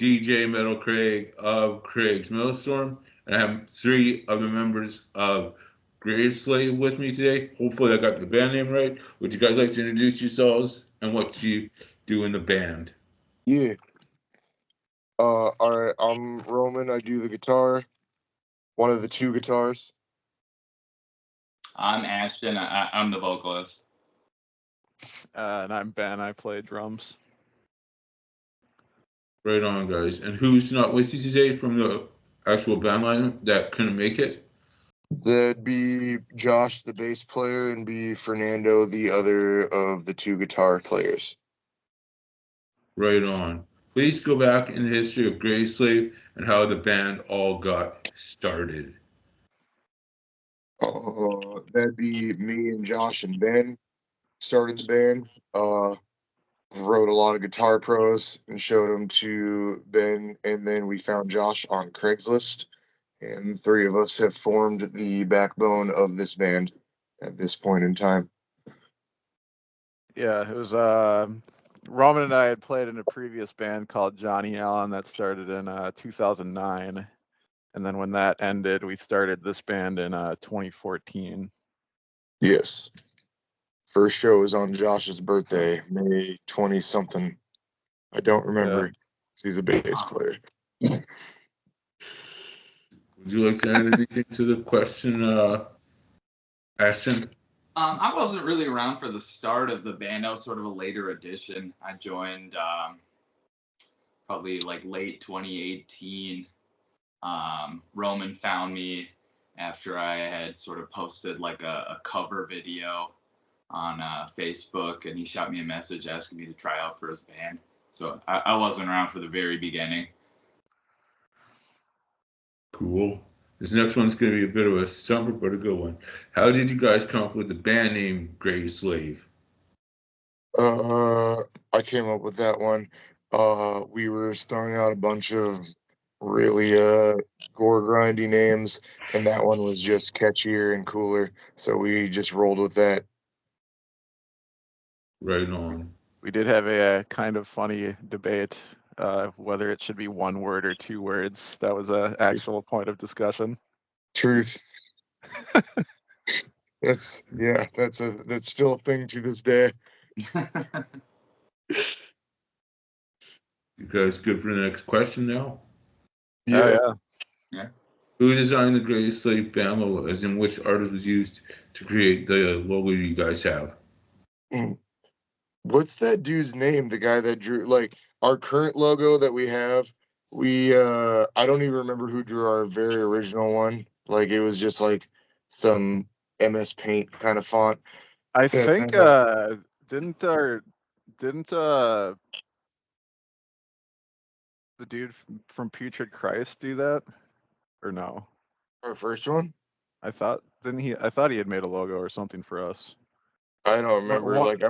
DJ Metal Craig of Craig's Millstorm, and I have three of the members of Graveslave with me today. Hopefully, I got the band name right. Would you guys like to introduce yourselves and what you do in the band? Yeah. All right. I'm Roman. I do the guitar. One of the two guitars. I'm Ashton. I'm the vocalist. And I'm Ben. I play drums. Right on, guys. And who's not with you today from the actual band line that couldn't make it? That'd be Josh, the bass player, and be Fernando, the other of the two guitar players. Right on. Please go back in the history of Graveslave and how the band all got started. That'd be me and Josh and Ben started the band. Wrote a lot of guitar pros and showed them to Ben, and then we found Josh on Craigslist, and the three of us have formed the backbone of this band at this point in time. Yeah, it was Roman and I had played in a previous band called Johnny Allen that started in 2009. And then when that ended, we started this band in 2014. Yes. First show was on Josh's birthday, May 20 something. I don't remember. Yeah. He's a bass player. Would you like to add anything to the question, Ashton? I wasn't really around for the start of the band. I was sort of a later addition. I joined probably like late 2018. Roman found me after I had sort of posted like a cover video on Facebook, and he shot me a message asking me to try out for his band. So I wasn't around for the very beginning. Cool. This next one's going to be a bit of a stumper, but a good one. How did you guys come up with the band name Graveslave? I came up with that one. We were throwing out a bunch of really gore grindy names, and that one was just catchier and cooler, so we just rolled with that. Right on. We did have a kind of funny debate whether it should be one word or two words. That was an actual point of discussion. Truth. That's still a thing to this day. You guys good for the next question now? Yeah. Oh, Yeah. Who designed the Graveslave band logo, as in which artist was used to create the logo you guys have? What's that dude's name? The guy that drew like our current logo that we have. I don't even remember who drew our very original one. Like it was just like some MS Paint kind of font. I think didn't the dude from Putrid Christ do that, or no? Our first one? I thought he had made a logo or something for us. I don't remember. What? Like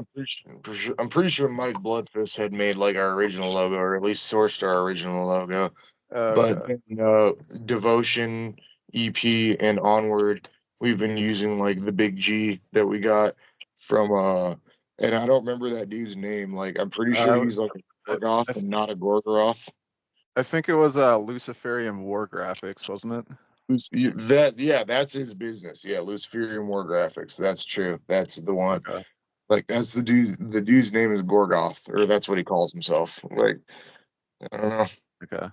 I'm pretty sure Mike Bloodfist had made like our original logo, or at least sourced our original logo. Okay. But Devotion EP and onward, we've been using like the big G that we got from and I don't remember that dude's name. Like I'm pretty sure he's like a Gorgoth and not a Gorgoroth. I think it was Luciferium War Graphics, wasn't it? That's his business. Yeah, Luciferium War Graphics. That's true. That's the one. Okay. Like that's the dude's name is Gorgoth, or that's what he calls himself. Like I don't know. Okay.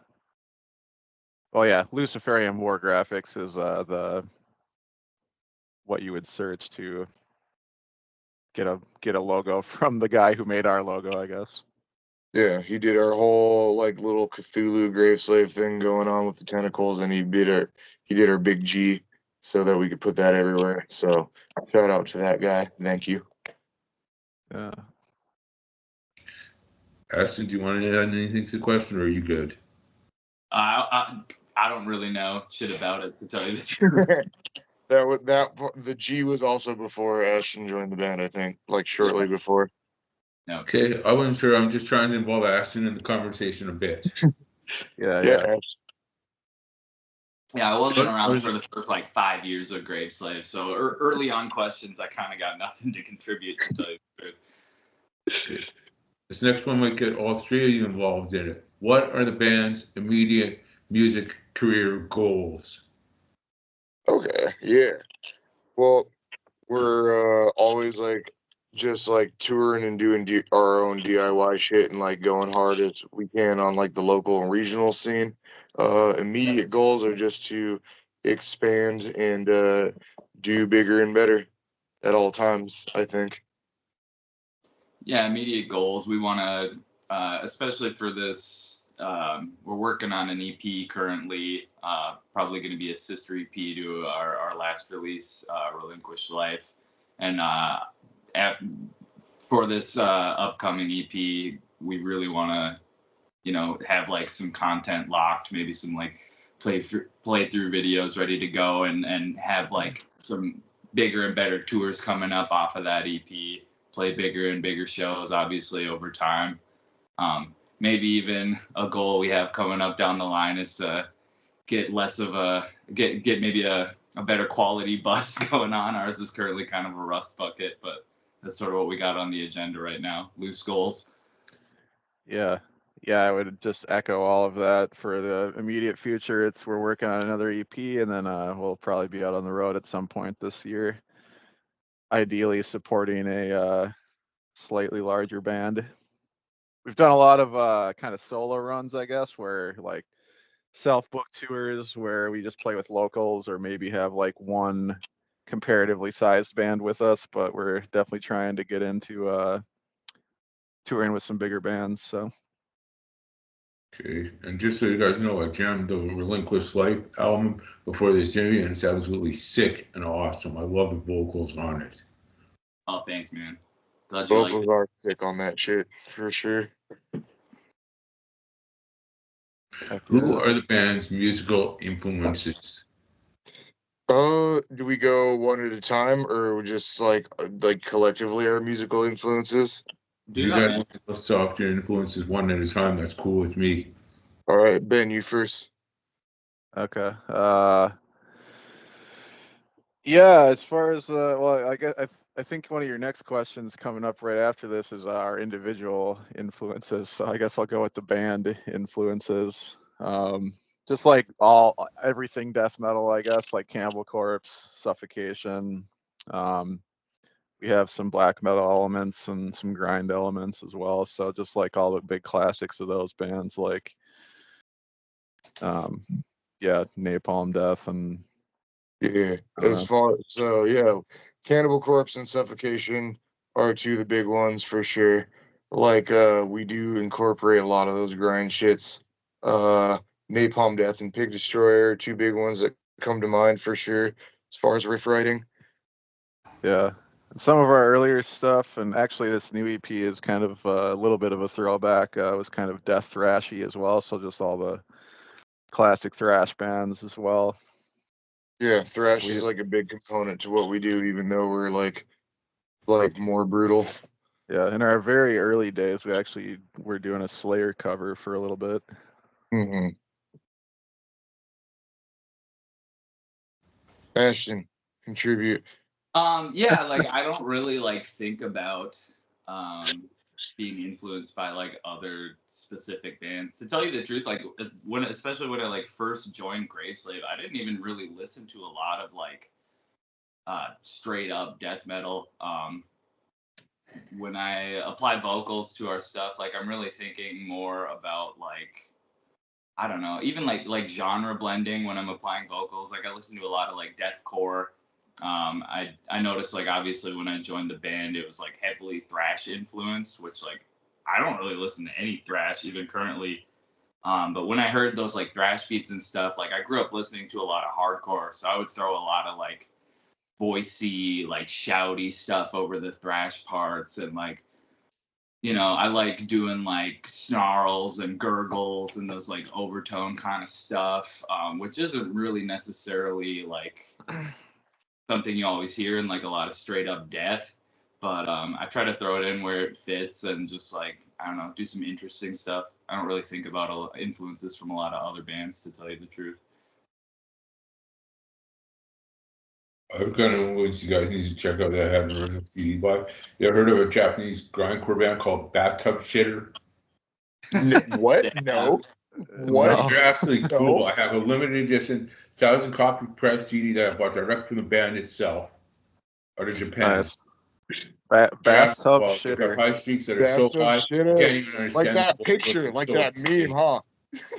Well, yeah, Luciferium War Graphics is the what you would search to get a logo from the guy who made our logo, I guess. Yeah, he did our whole like little Cthulhu Graveslave thing going on with the tentacles, and he did our big G so that we could put that everywhere. So shout out to that guy. Thank you. Yeah. Ashton, do you want to add anything to the question, or are you good? I don't really know shit about it, to tell you the truth. The G was also before Ashton joined the band, I think, like shortly before. Okay, I wasn't sure. I'm just trying to involve Ashton in the conversation a bit. Yeah. Yeah, I wasn't around for the first like 5 years of Graveslave, so early on questions, I kind of got nothing to contribute, to tell you the truth. This next one might get all three of you involved in it. What are the band's immediate music career goals? Okay, yeah. Well, we're always like just like touring and doing our own DIY shit and like going hard as we can on like the local and regional scene. Immediate goals are just to expand and do bigger and better at all times, I think. Yeah, immediate goals. We want to, especially for this, we're working on an EP currently, probably going to be a sister EP to our last release, Relinquished Life. And for this upcoming EP, we really want to, have like some content locked, maybe some like playthrough videos ready to go, and have like some bigger and better tours coming up off of that EP. Play bigger and bigger shows, obviously over time. Maybe even a goal we have coming up down the line is to get less of a get maybe a better quality bus going on. Ours is currently kind of a rust bucket, but that's sort of what we got on the agenda right now. Loose goals. Yeah. Yeah, I would just echo all of that for the immediate future. We're working on another EP, and then we'll probably be out on the road at some point this year. Ideally supporting a slightly larger band. We've done a lot of kind of solo runs, I guess, where like self-book tours where we just play with locals, or maybe have like one comparatively sized band with us, but we're definitely trying to get into touring with some bigger bands. So Okay, and just so you guys know, I jammed the Relinquished Life album before this interview, and it's absolutely sick and awesome. I love the vocals on it. Oh, thanks, man. Glad you like Vocals it. are sick on that shit for sure. heck Who yeah. are the band's musical influences? Do we go one at a time or just like collectively our musical influences? If Do you that, guys man. want to talk your influences one at a time, that's cool with me. All right, Ben, you first. Okay. Yeah, as far as well, I guess I think one of your next questions coming up right after this is our individual influences. So I guess I'll go with the band influences. Just like everything death metal, I guess, like Cannibal Corpse, Suffocation. Um, we have some black metal elements and some grind elements as well. So just like all the big classics of those bands, like yeah, Napalm Death and Yeah, I don't as know. far so yeah, Cannibal Corpse and Suffocation are two of the big ones for sure. Like we do incorporate a lot of those grind shits. Uh Napalm Death and Pig Destroyer are two big ones that come to mind for sure as far as riff writing. Yeah. Some of our earlier stuff, and actually this new EP is kind of a little bit of a throwback. It was kind of death thrashy as well, so just all the classic thrash bands as well. Yeah, thrash We is like a big component to what we do, even though we're like more brutal. Yeah, in our very early days, we actually were doing a Slayer cover for a little bit. Mm-hmm. Ashton, contribute. Yeah, like I don't really like think about being influenced by like other specific bands. To tell you the truth, like especially when I like first joined Graveslave, I didn't even really listen to a lot of like straight up death metal. When I apply vocals to our stuff, like I'm really thinking more about like I don't know, even like genre blending when I'm applying vocals. Like I listen to a lot of like deathcore. I noticed like obviously when I joined the band, it was like heavily thrash influence, which like I don't really listen to any thrash even currently. But when I heard those like thrash beats and stuff, like I grew up listening to a lot of hardcore, so I would throw a lot of like voicey, like shouty stuff over the thrash parts, and like I like doing like snarls and gurgles and those like overtone kind of stuff, which isn't really necessarily like something you always hear in like a lot of straight up death. But I try to throw it in where it fits and just like, I don't know, do some interesting stuff. I don't really think about influences from a lot of other bands, to tell you the truth. I've got an influence you guys need to check out that I have an original CD by. You ever heard of a Japanese grindcore band called Bathtub Shitter? What? Yeah. No. What? No. They're absolutely No. cool. I have a limited edition 1,000 copy press CD that I bought direct from the band itself out of Japan. Nice. They're Bathtub absolutely, they've got shitter. high streaks that are so Bathtub high, you shitter. can't even Like understand that the picture, vocals. like They're so that meme, insane. huh?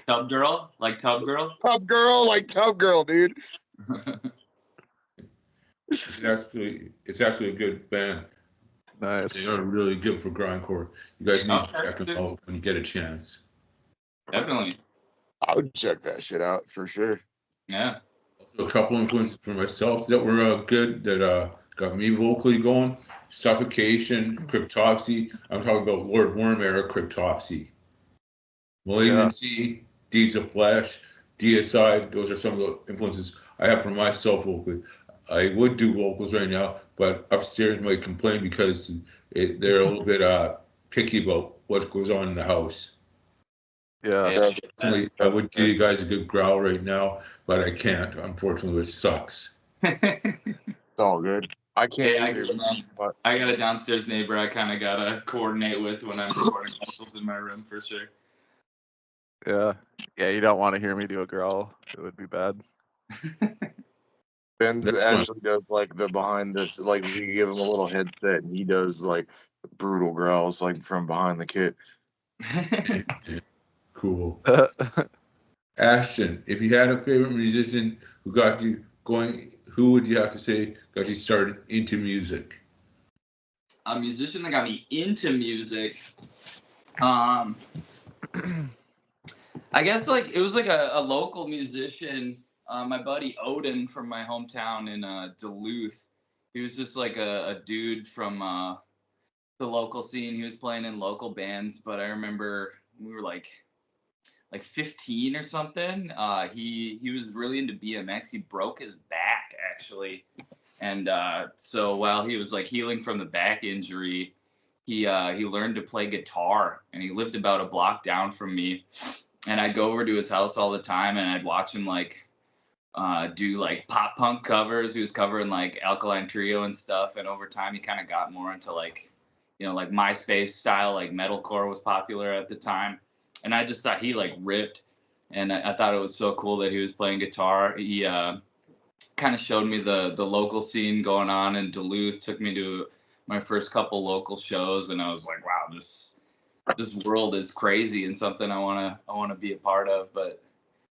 Tub girl, like Tub girl. Tub girl, like tub girl, dude. It's actually a good band. Nice. They are really good for grindcore. You guys need to Okay, check them dude. out when you get a chance. Definitely. I would check that shit out for sure. Yeah. Also, a couple influences for myself that were good that got me vocally going. Suffocation, Cryptopsy. I'm talking about Lord Worm era Cryptopsy. Malignancy, Deeds of Flesh, DSI. Those are some of the influences I have for myself vocally. I would do vocals right now, but upstairs might complain because they're a little bit picky about what goes on in the house. Yeah. Yeah. Personally, I would give you guys a good growl right now, but I can't, unfortunately, which sucks. It's all good. I can't Hey, either. But I got a downstairs neighbor I kind of gotta coordinate with when I'm recording vocals in my room for sure. Yeah. Yeah, you don't want to hear me do a growl. It would be bad. Ben That's fine. actually does like the behind this, like we give him a little headset and he does like brutal growls like from behind the kit. Cool. Ashton, if you had a favorite musician who got you going, who would you have to say got you started into music? A musician that got me into music. I guess like it was like a local musician, my buddy Odin from my hometown in Duluth. He was just like a dude from the local scene. He was playing in local bands, but I remember we were like 15 or something. He was really into BMX. He broke his back actually, and so while he was like healing from the back injury, he learned to play guitar, and he lived about a block down from me. And I'd go over to his house all the time, and I'd watch him like do like pop punk covers. He was covering like Alkaline Trio and stuff. And over time, he kind of got more into like, like MySpace style, like metalcore was popular at the time. And I just thought he like ripped, and I thought it was so cool that he was playing guitar. He kind of showed me the local scene going on in Duluth. Took me to my first couple local shows, and I was like, wow, this world is crazy and something I wanna be a part of. But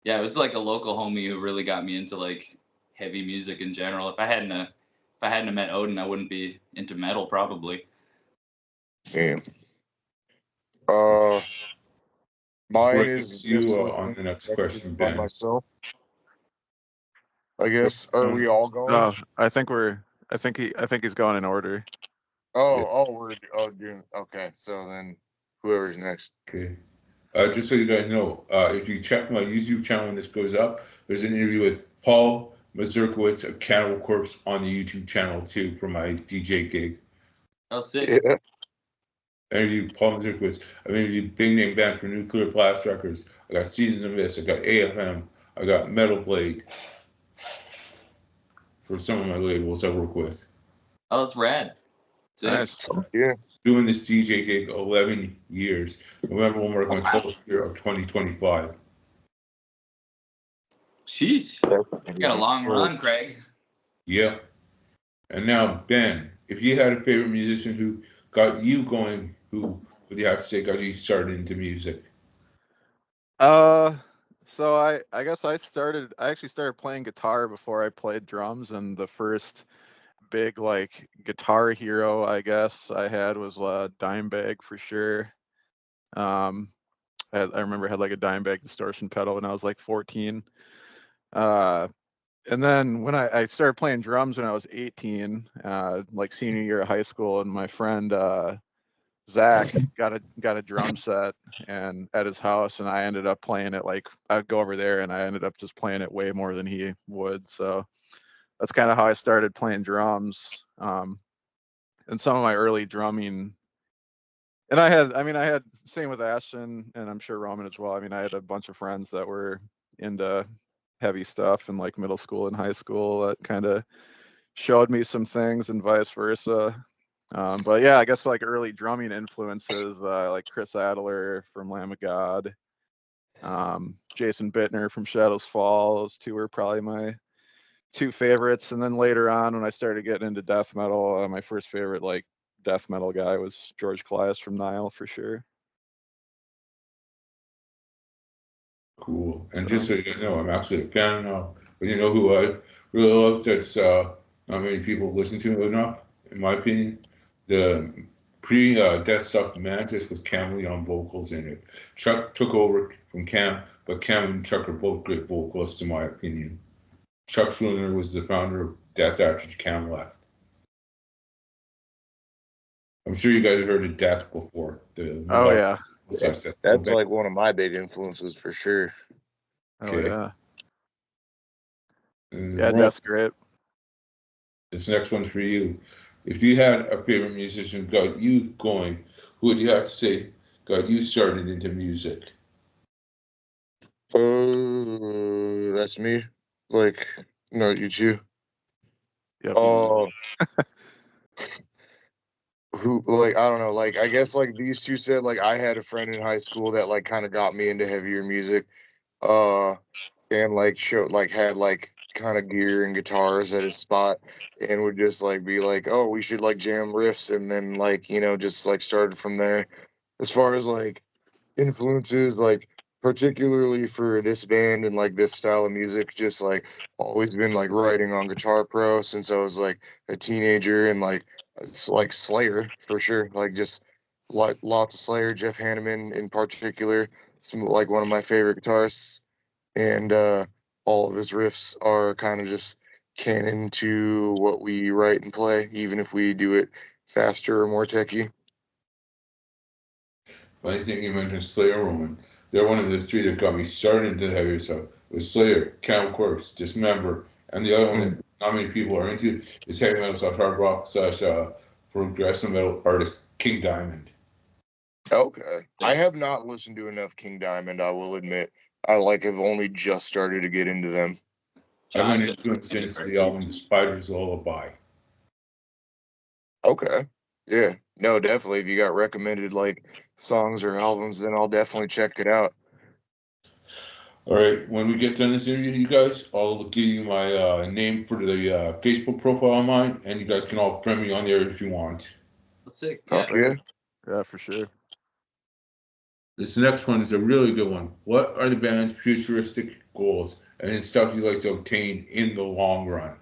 yeah, it was like a local homie who really got me into like heavy music in general. If I hadn't met Odin, I wouldn't be into metal probably. Damn. Before Mine I is get to you just on the next question, by Ben. myself. I guess. Are we all going? No, I think he's going in order. We're doing okay. So then whoever's next. Okay. Just so you guys know, if you check my YouTube channel when this goes up, there's an interview with Paul Mazurkowitz of Cannibal Corpse on the YouTube channel too for my DJ gig. Oh, sick. Yeah. I interviewed Paul Mazurkowitz. I interviewed big name band for Nuclear Blast Records. I got Seasons of Mist. I got AFM. I got Metal Blade for some of my labels I work with. Oh, that's rad. Sick. Nice. Yeah. Doing this DJ gig 11 years. November will mark my 12th year of 2025. Sheesh. You got a long run, Craig. Yeah. And now, Ben, if you had a favorite musician who got you going, who would you have to say got you started into music? So I guess I actually started playing guitar before I played drums, and the first big like guitar hero I guess I had was Dimebag for sure. I remember I had like a Dimebag distortion pedal when I was like 14. And then when I started playing drums when I was 18, like senior year of high school, and my friend Zach got a drum set and at his house, and I ended up playing it. Like I'd go over there and I ended up just playing it way more than he would. So that's kind of how I started playing drums. And some of my early drumming, and I had same with Ashton, and I'm sure Roman as well. I mean, I had a bunch of friends that were into heavy stuff in like middle school and high school that kind of showed me some things and vice versa. But yeah, I guess like early drumming influences, like Chris Adler from Lamb of God, Jason Bittner from Shadows Fall. Those two were probably my two favorites. And then later on, when I started getting into death metal, my first favorite like death metal guy was George Clias from Nile for sure. Cool. And just so you know, I'm actually a fan now. But you know who I really love that's not many people listen to enough, in my opinion? The Death Stuff Mantis with Cam Lee on vocals in it. Chuck took over from Cam, but Cam and Chuck are both great vocalists, in my opinion. Chuck Schuldiner was the founder of Death after Cam left. I'm sure you guys have heard of Death before. Oh yeah. That's like one of my big influences for sure. Oh yeah. And Yeah, that's great. This next one's for you. If you had a favorite musician got you going, who would you have to say got you started into music? Oh, that's me. Like, no, you too. Yep. Who, like, I don't know, like, I guess like these two said, like, I had a friend in high school that like kind of got me into heavier music, uh and like showed like had like kind of gear and guitars at his spot, and would just like be like, oh, we should like jam riffs, and then like, you know, just like started from there. As far as like influences, like particularly for this band and like this style of music, just like always been like writing on Guitar Pro since I was like a teenager, and like it's like Slayer for sure, like just lots of Slayer, Jeff Hanneman in particular, some like one of my favorite guitarists, and all of his riffs are kind of just canon to what we write and play, even if we do it faster or more techy. Funny thing you mentioned Slayer, Roman. They're one of the three that got me started into heavy stuff. It was Slayer, Cannibal Corpse, Dismember, and the other one that not many people are into is heavy metal slash hard rock slash progressive metal artist King Diamond. Okay. I have not listened to enough King Diamond, I will admit. I like have only just started to get into them. I went into him since the album The Spider's Lullaby. Okay. Yeah. No, definitely. If you got recommended like songs or albums, then I'll definitely check it out. All right, when we get done this interview, you guys, I'll give you my name for the Facebook profile of mine, and you guys can all friend me on there if you want. That's sick. Yeah. Yeah, for sure. This next one is a really good one. What are the band's futuristic goals and stuff you like to obtain in the long run?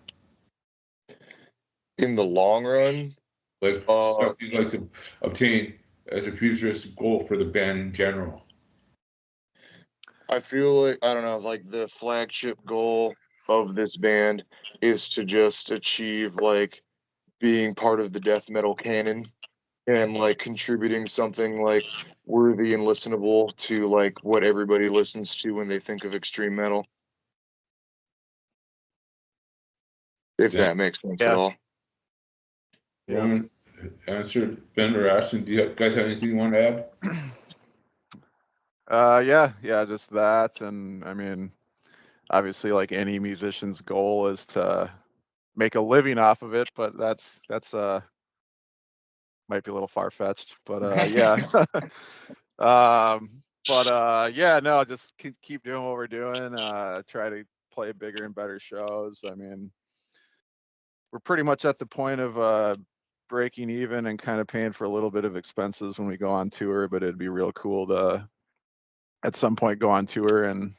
In the long run, Like stuff you'd like to obtain as a futuristic goal for the band in general. I feel like, I don't know, like the flagship goal of this band is to just achieve like being part of the death metal canon, and like contributing something like worthy and listenable to like what everybody listens to when they think of extreme metal. If that makes sense at all. Yeah. Answer, Ben or Ashton, do you guys have anything you want to add? Yeah, just that. And I mean, obviously like any musician's goal is to make a living off of it, but that's might be a little far-fetched, but yeah. Yeah, no, just keep doing what we're doing, try to play bigger and better shows. I mean, we're pretty much at the point of breaking even and kind of paying for a little bit of expenses when we go on tour, but it'd be real cool to at some point go on tour and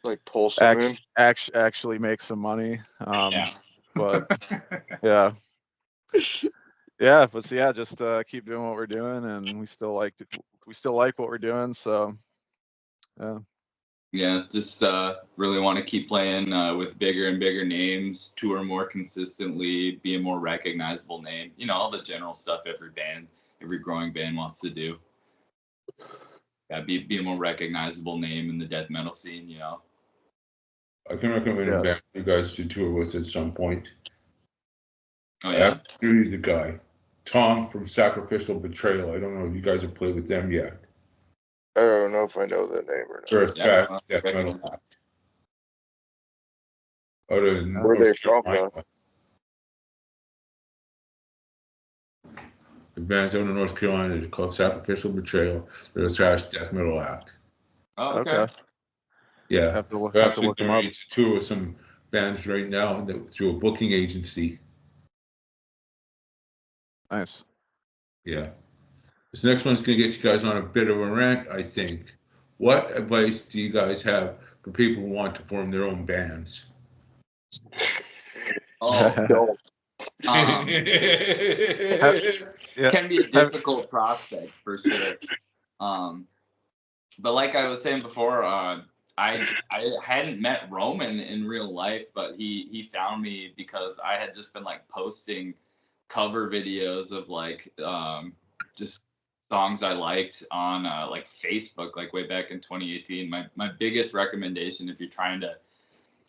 like pull some in. Actually make some money. But yeah. Yeah, but so yeah, just keep doing what we're doing, and we still like what we're doing. So yeah, just really want to keep playing with bigger and bigger names, tour more consistently, be a more recognizable name. You know, all the general stuff every growing band wants to do. Yeah, be a more recognizable name in the death metal scene. You know, I can recommend a band for you guys to tour with at some point. Oh yeah, absolutely the guy, Tom from Sacrificial Betrayal. I don't know if you guys have played with them yet. I don't know if I know that name or not. They're a fast death metal act. Where are they from, though? The band's out in North Carolina. They're called Sacrificial Betrayal. They're a thrash death metal act. Oh, okay. Okay. Yeah, Have to they're have to actually look them getting up. ready to tour with some bands right now through a booking agency. Nice. Yeah. This next one's going to get you guys on a bit of a rant, I think. What advice do you guys have for people who want to form their own bands? Oh, Don't. Yeah. can be a difficult prospect for sure. But like I was saying before, I hadn't met Roman in real life, but he found me because I had just been like posting cover videos of like just songs I liked on like Facebook, like way back in 2018. My biggest recommendation if you're trying to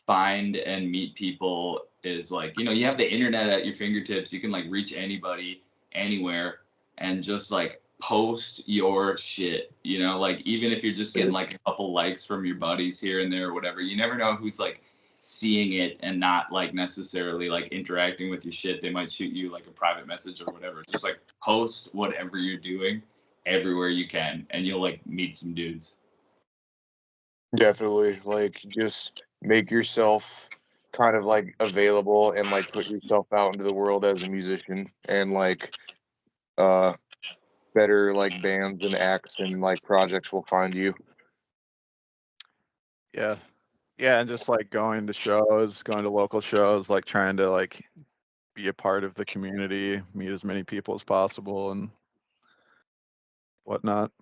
find and meet people is like, you know, you have the internet at your fingertips. You can like reach anybody anywhere and just like post your shit, you know, like even if you're just getting like a couple likes from your buddies here and there or whatever, you never know who's like seeing it and not like necessarily like interacting with your shit. They might shoot you like a private message or whatever. Just like post whatever you're doing everywhere you can and you'll like meet some dudes. Definitely, like, just make yourself kind of like available and like put yourself out into the world as a musician, and like better like bands and acts and like projects will find you. Yeah. Yeah, and just like going to shows, going to local shows, like trying to like be a part of the community, meet as many people as possible and whatnot.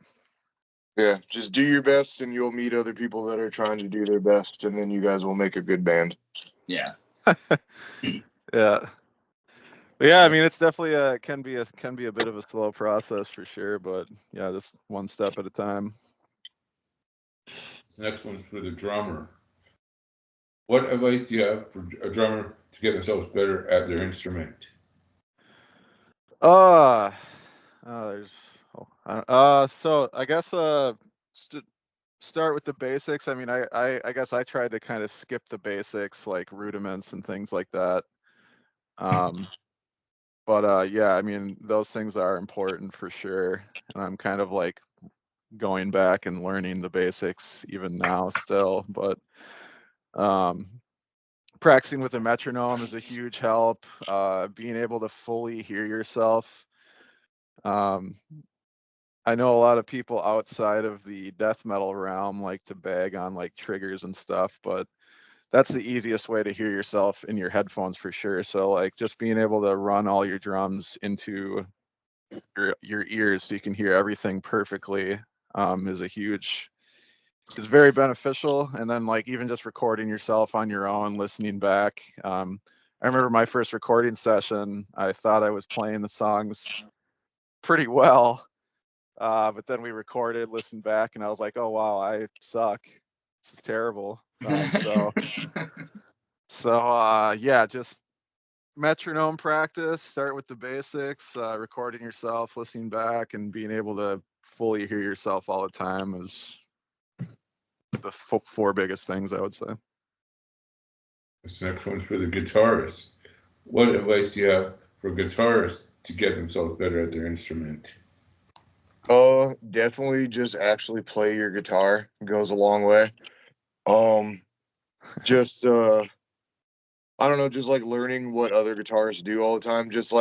Yeah, just do your best and you'll meet other people that are trying to do their best, and then you guys will make a good band. Yeah. Yeah. But yeah, I mean it's definitely can be a bit of a slow process for sure, but yeah, just one step at a time. This next one's for the drummer. What advice do you have for a drummer to get themselves better at their instrument? There's so I guess start with the basics. I mean, I guess I tried to kind of skip the basics like rudiments and things like that. But yeah, I mean those things are important for sure, and I'm kind of like going back and learning the basics even now still. But practicing with a metronome is a huge help. Being able to fully hear yourself. Um, I know a lot of people outside of the death metal realm like to bag on like triggers and stuff, but that's the easiest way to hear yourself in your headphones for sure. So like just being able to run all your drums into your ears so you can hear everything perfectly is very beneficial. And then like even just recording yourself on your own, listening back. I remember my first recording session, I thought I was playing the songs pretty well. But then we recorded, listened back, and I was like, "Oh wow, I suck. This is terrible." Yeah, just metronome practice. Start with the basics. Recording yourself, listening back, and being able to fully hear yourself all the time is the four biggest things I would say. This next one's for the guitarist. What advice do you have for guitarists to get themselves better at their instrument? Definitely just actually play your guitar. It goes a long way. Just I don't know, just like learning what other guitarists do all the time. Just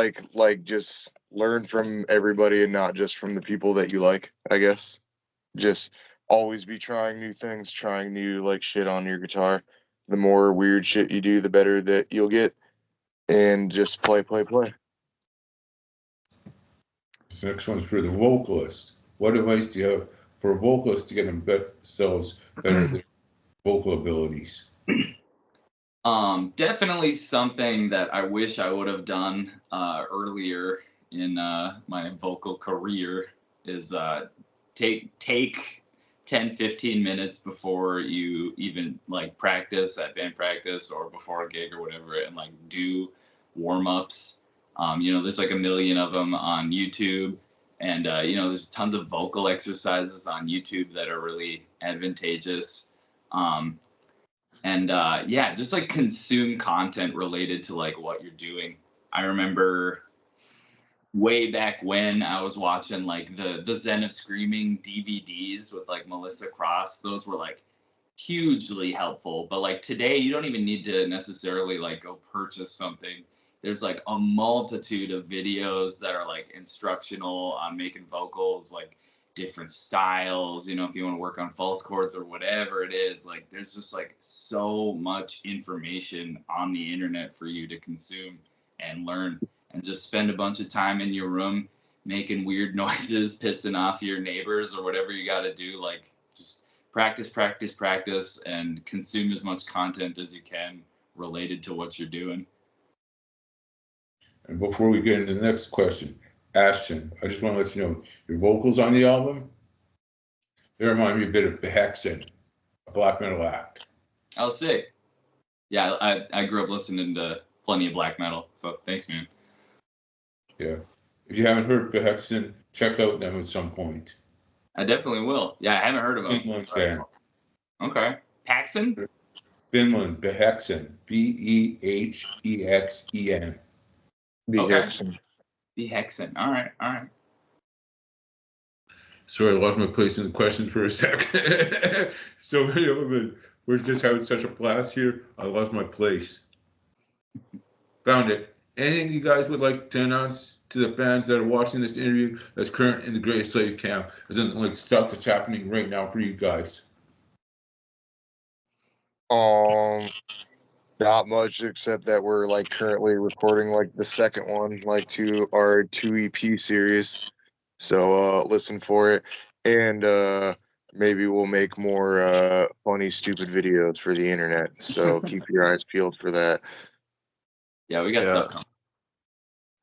just learn from everybody and not just from the people that you like, I guess. Just always be trying new things, trying new like shit on your guitar. The more weird shit you do, the better that you'll get. And just play, play, play. This next one's for the vocalist. What advice do you have for a vocalist to get themselves better at their vocal abilities? Definitely something that I wish I would have done earlier in my vocal career is take 10-15 minutes before you even like practice at band practice or before a gig or whatever, and like do warm-ups. You know, there's like a million of them on YouTube, and you know, there's tons of vocal exercises on YouTube that are really advantageous. And yeah, just like consume content related to like what you're doing. I remember way back when I was watching like the Zen of Screaming DVDs with like Melissa Cross. Those were like hugely helpful. But like today, you don't even need to necessarily like go purchase something. There's like a multitude of videos that are like instructional on making vocals, like different styles, you know, if you want to work on false chords or whatever it is. Like there's just like so much information on the internet for you to consume and learn, and just spend a bunch of time in your room making weird noises, pissing off your neighbors or whatever you got to do. Like just practice, practice, practice, and consume as much content as you can related to what you're doing. And before we get into the next question, Ashton, I just want to let you know your vocals on the album, they remind me a bit of Hexen, a black metal act. Oh, sick. Yeah, I grew up listening to plenty of black metal, so thanks, man. Yeah. If you haven't heard Hexen, check out them at some point. I definitely will. Yeah, I haven't heard of them. Finland band. Okay. Paxson? Finland, Behexen, Behexen. Behexen. Behexen. All right, all right. Sorry, I lost my place in the questions for a sec. So many of them, but we're just having such a blast here. I lost my place. Found it. Anything you guys would like to announce to the fans that are watching this interview that's current in the Graveslave camp? As in, like, stuff that's happening right now for you guys? Not much except that we're like currently recording like the second one, like to our 2 EP series. So listen for it, and maybe we'll make more funny, stupid videos for the internet. So keep your eyes peeled for that. Yeah, we got stuff coming.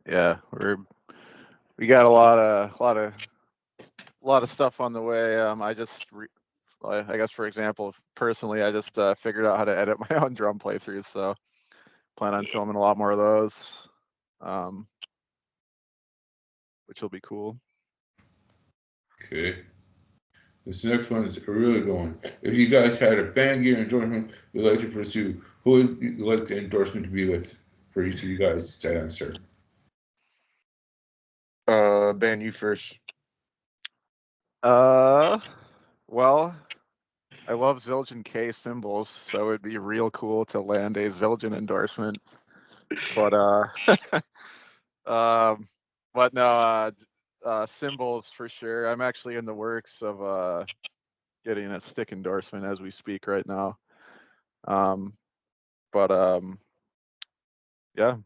Yeah, we got a lot of stuff on the way. I guess, for example, personally, I just figured out how to edit my own drum playthroughs, so plan on filming a lot more of those, which will be cool. Okay. This next one is a really good one. If you guys had a band gear endorsement you'd like to pursue, who would you like the endorsement to be with for each of you guys to answer? Ben, you first. Well, I love Zildjian K cymbals, so it'd be real cool to land a Zildjian endorsement. But but no, cymbals for sure. I'm actually in the works of getting a stick endorsement as we speak right now. Yeah.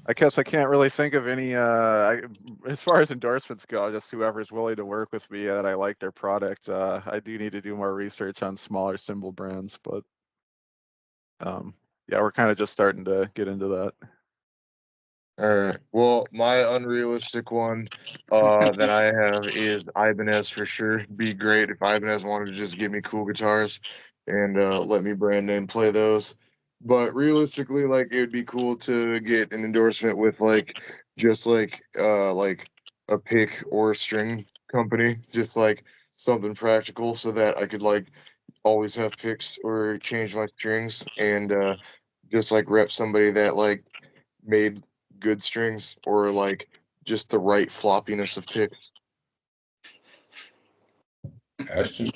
I guess I can't really think of any, as far as endorsements go, just whoever's willing to work with me that I like their product. I do need to do more research on smaller cymbal brands, but yeah, we're kind of just starting to get into that. All right. Well, my unrealistic one that I have is Ibanez for sure. Be great if Ibanez wanted to just give me cool guitars and let me brand name play those. But realistically, like it would be cool to get an endorsement with like just like a pick or a string company, just like something practical so that I could like always have picks or change my strings and just like rep somebody that like made good strings or like just the right floppiness of picks. Ashton?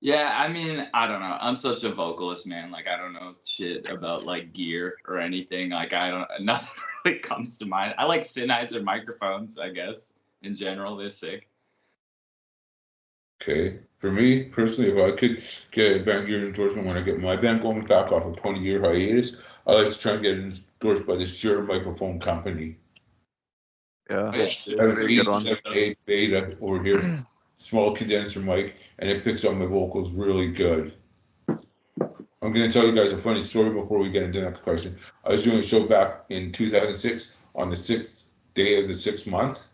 Yeah, I mean, I don't know. I'm such a vocalist, man. Like, I don't know shit about like gear or anything. Like, nothing really comes to mind. I like Sennheiser microphones, I guess. In general, they're sick. Okay. For me, personally, if I could get a band gear endorsement when I get my band going back off a 20-year hiatus, I like to try and get endorsed by the Shure microphone company. Yeah, Yeah, I have an pretty good one. 878 Beta over here, small condenser mic, and it picks up my vocals really good. I'm going to tell you guys a funny story before we get into the next question. I was doing a show back in 2006 on the 6th day of the 6th month.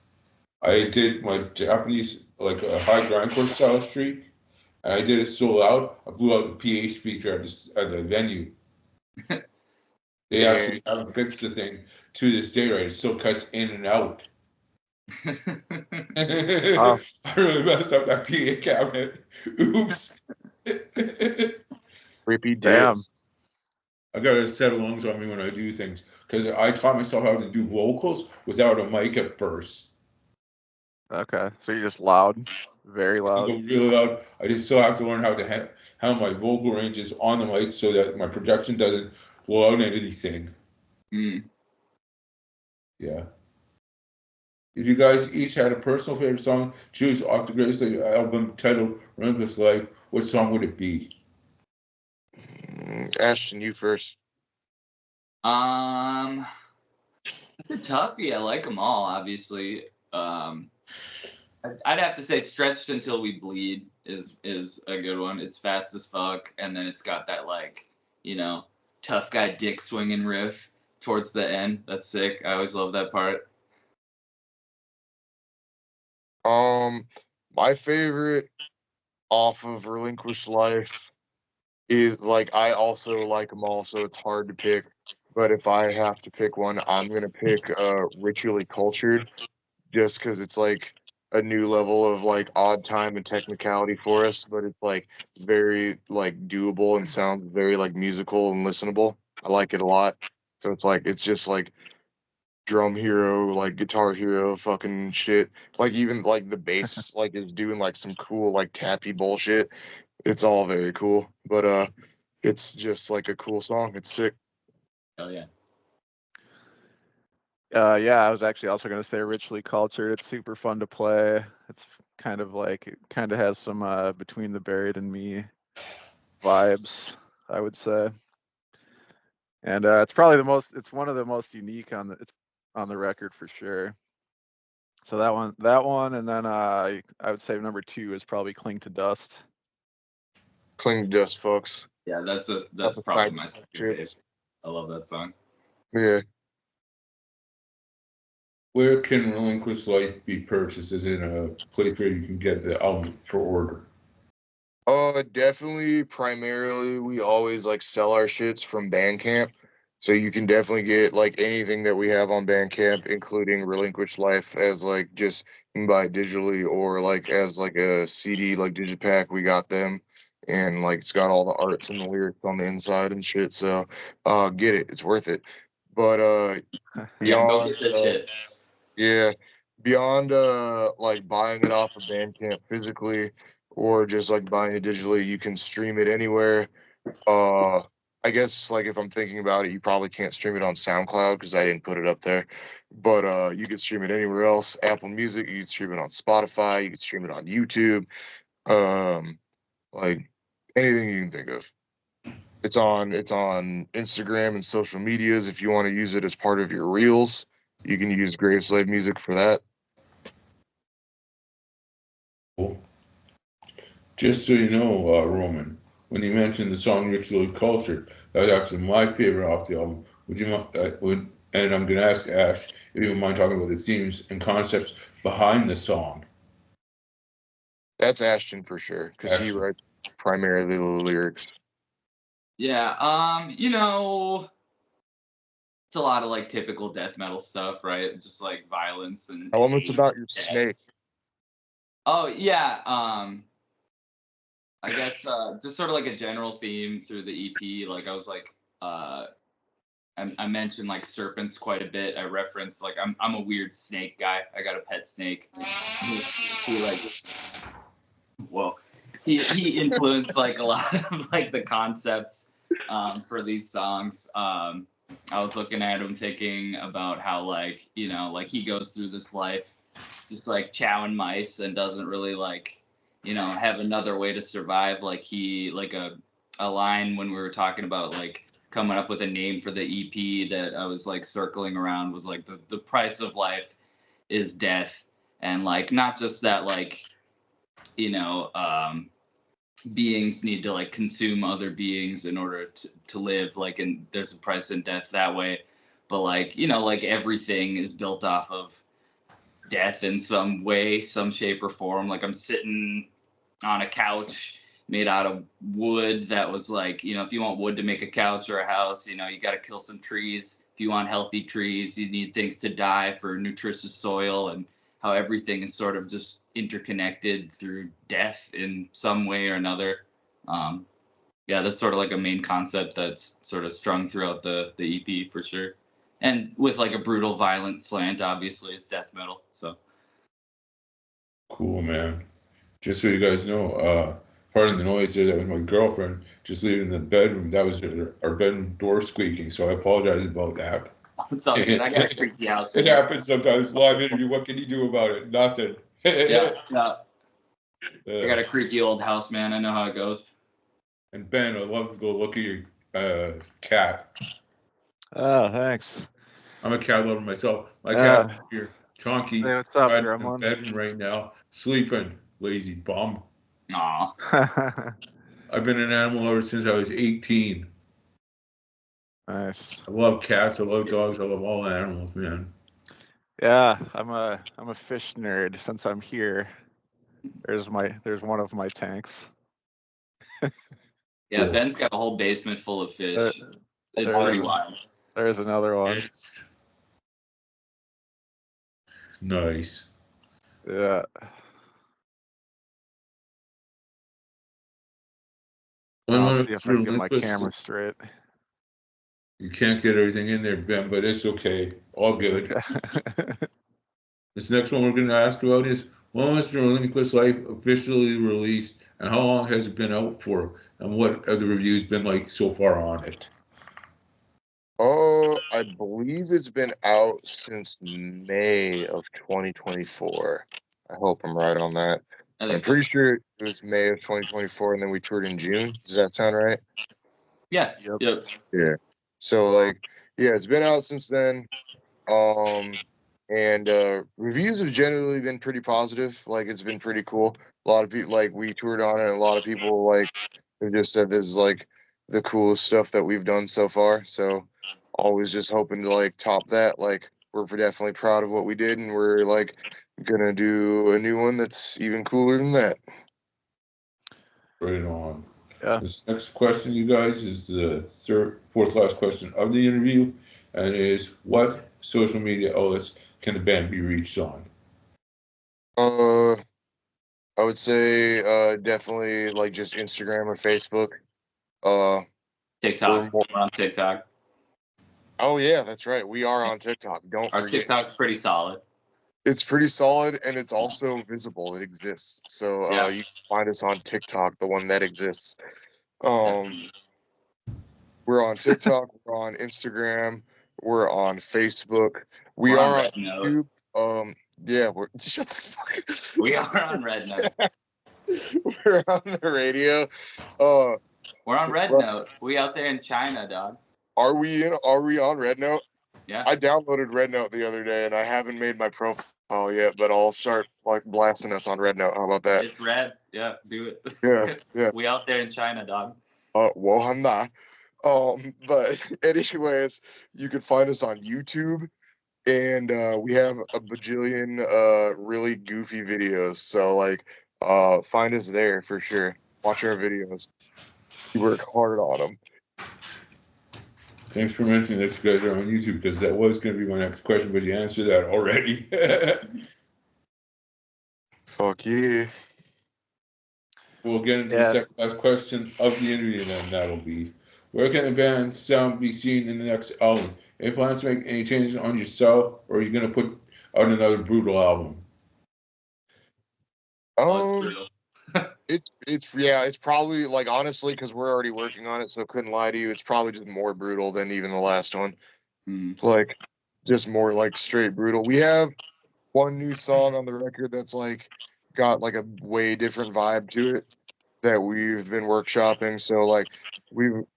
I did my Japanese, like a high grindcore style streak, and I did it so loud, I blew out the PA speaker at the venue. They actually haven't fixed the thing to this day, right? It still cuts in and out. Wow. I really messed up that PA cabinet. Oops. Creepy Damn. dicks. I gotta set lungs on me when I do things because I taught myself how to do vocals without a mic at first. Okay, so you're just loud, very I loud. go really loud. I just still have to learn how to handle my vocal ranges on the mic so that my production doesn't blow out anything. Mm. Yeah. If you guys each had a personal favorite song, choose off the Graveslave album titled Relentless Life, what song would it be? Ashton, you first. It's a toughie. I like them all, obviously. I'd have to say "Stretched Until We Bleed" is a good one. It's fast as fuck, and then it's got that like, tough guy dick swinging riff towards the end. That's sick. I always love that part. My favorite off of Relinquished Life is like I also like them all, so it's hard to pick. But if I have to pick one, I'm gonna pick Ritually Cultured, just because it's like a new level of like odd time and technicality for us, but it's like very like doable and sounds very like musical and listenable. I like it a lot. So it's just like drum hero, like guitar hero fucking shit. Like even like the bass like is doing like some cool like tappy bullshit. It's all very cool. But it's just like a cool song. It's sick. Hell yeah. Yeah, I was actually also going to say Richly Cultured. It's super fun to play. It's kind of like, it kind of has some Between the Buried and Me vibes, I would say. And it's probably it's one of the most unique it's on the record for sure. So that one, and then I would say number 2 is probably Cling to Dust. Cling to Dust, folks. Yeah, that's Couple probably side my second trips. favorite. I love that song. Yeah. Where can Relinquished Life be purchased? Is it a place where you can get the album for order? Definitely. Primarily, we always like sell our shits from Bandcamp, so you can definitely get like anything that we have on Bandcamp, including Relinquished Life, as like just you can buy it digitally or like as like a CD, like Digipack. We got them, and like it's got all the arts and the lyrics on the inside and shit. So, get it. It's worth it. But Yeah, go beyond get this shit. yeah, beyond like buying it off of Bandcamp physically or just like buying it digitally, you can stream it anywhere. Uh I guess like if I'm thinking about it, you probably can't stream it on SoundCloud because I didn't put it up there. But you can stream it anywhere else. Apple Music, you can stream it on Spotify, you can stream it on YouTube. Um like anything you can think of. It's on Instagram and social medias if you want to use it as part of your reels. You can use Graveslave music for that. Cool. Just so you know, Roman, when you mentioned the song "Ritually Cultured," that was actually my favorite off the album. Would you mind? And I'm going to ask Ash if you would mind talking about the themes and concepts behind the song. That's Ashton for sure, because he Ashton. writes primarily the lyrics. Yeah, it's a lot of like typical death metal stuff, right? Just like violence and Elements hate. about your snake. Oh yeah, I guess just sort of like a general theme through the EP. Like I was like, I mentioned like serpents quite a bit. I reference like I'm a weird snake guy. I got a pet snake. He like, well, he influenced like a lot of like the concepts for these songs. I was looking at him thinking about how like like he goes through this life just like chowing mice and doesn't really like have another way to survive. Like he like a line when we were talking about like coming up with a name for the EP that I was like circling around was like the price of life is death, and like not just that like you know beings need to like consume other beings in order to live, like, and there's a price in death that way, but like like everything is built off of death in some way, some shape or form. Like I'm sitting on a couch made out of wood that was like, if you want wood to make a couch or a house, you got to kill some trees. If you want healthy trees, you need things to die for nutritious soil, and how everything is sort of just interconnected through death in some way or another. yeah, that's sort of like a main concept that's sort of strung throughout the EP for sure. And with like a brutal, violent slant, obviously it's death metal. So Cool, man. Just so you guys know, pardon the noise there. That was my girlfriend just leaving the bedroom. That was our bedroom door squeaking. So I apologize about that. it's all good. I got a freaky house. It happens sometimes. Live interview. What can you do about it? Nothing. Yeah, I got a creaky old house, man. I know how it goes. And Ben, I love the look of your cat. Oh, thanks. I'm a cat lover myself. My cat here, Chonky, Say what's up, right in the Gremlin. bedroom right now, sleeping. Lazy bum. Aw. I've been an animal lover since I was 18. Nice. I love cats. I love dogs. I love all animals, man. Yeah, I'm a fish nerd since I'm here. There's one of my tanks. Yeah, Cool. Ben's got a whole basement full of fish. It's there's- pretty wild. There's another one. Nice. Yeah. Let's see if I can get my camera straight. You can't get everything in there, Ben, but it's okay. All good. This next one we're going to ask about is, when was Relinquished Life officially released, and how long has it been out for, and what have the reviews been like so far on it? I believe it's been out since May of 2024. I hope I'm right on that. I'm pretty sure it was May of 2024, and then we toured in June. Does that sound right? Yeah. Yep. Yeah. So like, yeah, it's been out since then. And reviews have generally been pretty positive. Like, it's been pretty cool. A lot of people, like, we toured on it, and a lot of people like have just said this is like the coolest stuff that we've done so far. So always just hoping to like top that. Like, we're definitely proud of what we did, and we're like gonna do a new one that's even cooler than that. Right on. Yeah. This next question, you guys, is the fourth last question of the interview, and it is, what social media outlets can the band be reached on? I would say definitely like just Instagram or Facebook. TikTok. We're on TikTok. Oh yeah, that's right. We are on TikTok. Don't Our forget. TikTok's pretty solid. It's pretty solid, and it's also visible. It exists. So you can find us on TikTok, the one that exists. We're on TikTok. We're on Instagram. We're on Facebook. We're on YouTube. Yeah. Shut the fuck up. We are on Red Note. We're on the radio. We're on Red Note. We out there in China, dog. Are we on Red Note? Yeah. I downloaded Red Note the other day, and I haven't made my profile yet, but I'll start like blasting us on Red Note. How about that? It's red. Yeah, do it. Yeah. We out there in China, dog. Wohanda. But anyways, you can find us on YouTube, and we have a bajillion really goofy videos. So like, find us there for sure. Watch our videos. We work hard on them. Thanks for mentioning that you guys are on YouTube, because that was going to be my next question, but you answered that already. Fuck yeah. We'll get into the second last question of the interview, and then that'll be, where can the band's sound be seen in the next album? Any plans to make any changes on your style, or are you going to put out another brutal album? It's probably like, honestly, because we're already working on it, so couldn't lie to you, it's probably just more brutal than even the last one. Like, just more like straight brutal. We have one new song on the record that's like got like a way different vibe to it that we've been workshopping. So like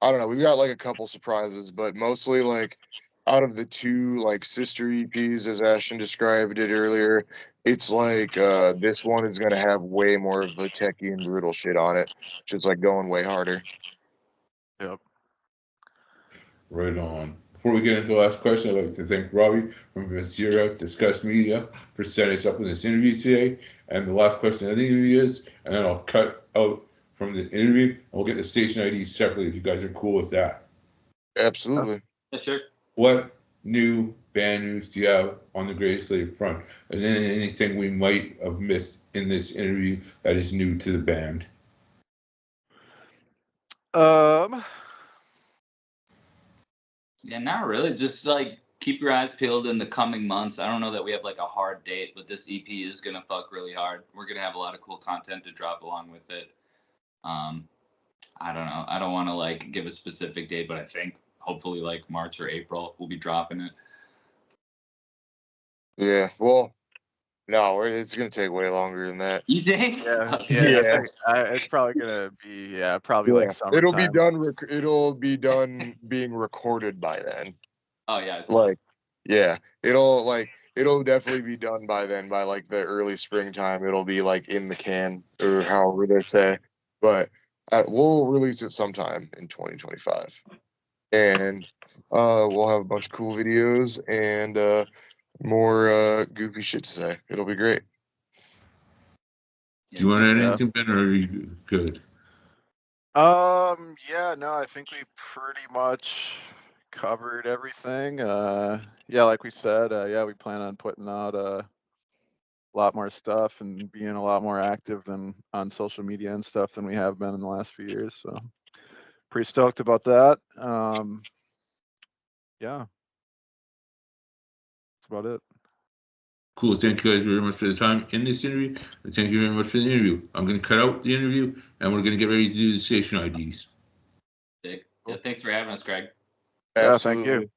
I don't know, we've got like a couple surprises, but mostly like out of the two like sister EPs, as Ashton described it earlier, it's like this one is gonna have way more of the techie and brutal shit on it, just like going way harder. Yep. Right on. Before we get into the last question, I'd like to thank Robbie from Vazira Discuss Media for setting us up in this interview today. And the last question of the interview is, and then I'll cut out from the interview, and we'll get the station ID separately if you guys are cool with that. Absolutely. Yeah, sure. What new band news do you have on the Graveslave front? Is there anything we might have missed in this interview that is new to the band? Yeah, not really. Just like keep your eyes peeled in the coming months. I don't know that we have like a hard date, but this EP is gonna fuck really hard. We're gonna have a lot of cool content to drop along with it. I don't know. I don't want to like give a specific date, but I think hopefully like March or April we'll be dropping it. Yeah. Well, no, it's gonna take way longer than that. You think? Yeah, Okay. yeah. I Yeah. think, it's probably gonna be probably like summertime. It'll be done. It'll be done being recorded by then. Oh yeah. It's Like, yeah, it'll definitely be done by then. By like the early springtime, it'll be like in the can or however they say. But we'll release it sometime in 2025, and we'll have a bunch of cool videos and more goofy shit to say. It'll be great. Do you want to add Yeah. anything, Ben, or are you good? Yeah, no, I think we pretty much covered everything. Yeah, like we said, yeah, we plan on putting out a lot more stuff and being a lot more active than on social media and stuff than we have been in the last few years. So pretty stoked about that. Yeah, that's about it. Cool. Thank you guys very much for the time in this interview. And thank you very much for the interview. I'm going to cut out the interview and we're going to get ready to do the station IDs. sick. Yeah, thanks for having us, Greg. Yeah, thank you. Absolutely.